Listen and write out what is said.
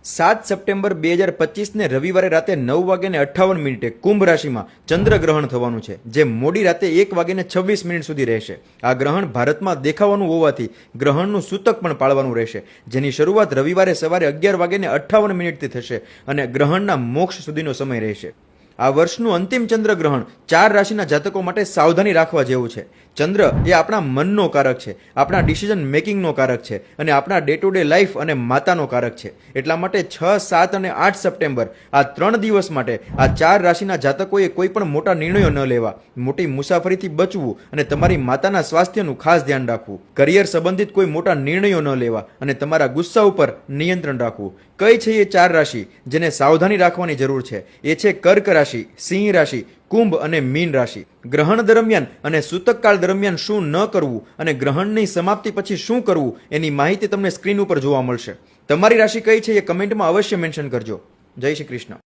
7 September 2025ને રવિવારે રાતે 9:58 કુંભ રાશિમાં ચંદ્રગ્રહણ થવાનું છે, જે મોડી રાતે 1:26 સુધી રહેશે. આ ગ્રહણ ભારતમાં દેખાવાનું હોવાથી ગ્રહણનું સૂતક પણ પાળવાનું રહેશે, જેની શરૂઆત રવિવારે સવારે 11:58 થશે અને ગ્રહણના મોક્ષ સુધીનો સમય રહેશે. આ વર્ષનું અંતિમ ચંદ્રગ્રહણ 4 રાશિના જાતકો માટે સાવધાની રાખવા જેવું છે. ચંદ્ર એ આપણા મનનો કારક છે, આપણા ડિસિઝન મેકિંગનો કારક છે અને આપણા ડે ટુ ડે લાઈફ અને માતાનો કારક છે. એટલા માટે 6, 7 અને 8 સપ્ટેમ્બર આ 3 દિવસ માટે આ 4 રાશિના જાતકોએ કોઈ પણ મોટા નિર્ણયો ન લેવા, મોટી મુસાફરીથી બચવું અને તમારી માતાના સ્વાસ્થ્યનું ખાસ ધ્યાન રાખવું. કરિયર સંબંધિત કોઈ મોટા નિર્ણયો ન લેવા અને તમારા ગુસ્સા ઉપર નિયંત્રણ રાખવું. કઈ છે એ 4 રાશિ જેને સાવધાની રાખવાની જરૂર છે? એ છે કર્ક રાશિ, સિંહ રાશિ, કુંભ અને મીન રાશિ. ગ્રહણ દરમિયાન અને સૂતકકાળ દરમિયાન શું ન કરવું અને ગ્રહણની સમાપ્તિ પછી શું કરવું એની માહિતી તમને સ્ક્રીન ઉપર જોવા મળશે. તમારી રાશિ કઈ છે એ કમેન્ટમાં અવશ્ય મેન્શન કરજો. જય શ્રી કૃષ્ણ.